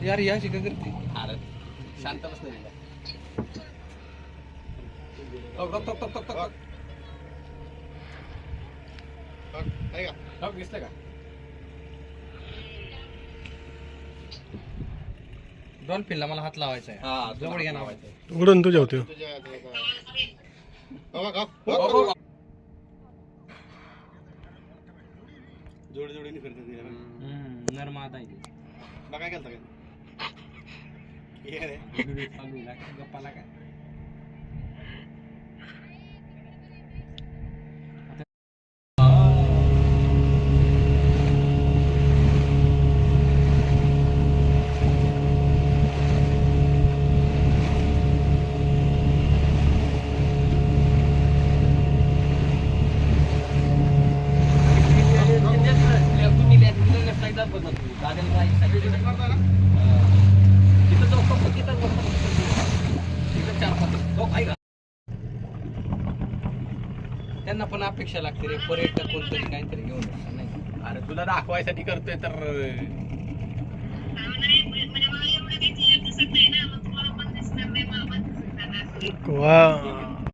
यार या शिका करते अरे शांत बस नाही दिसलं का डॉल्फिनला मला हात लावायचा आहे. हा जवळ घ्या ना. उडून तुझ्या होते जोडी जोडीने फिरतात नर्मादा आहे. काय केलं काय गप्पाला काय त्यांना पण अपेक्षा लागते रे, पर्यटक कोणतरी काहीतरी घेऊन येणार नाही. अरे तुला दाखवायसाठी करतोय तर वा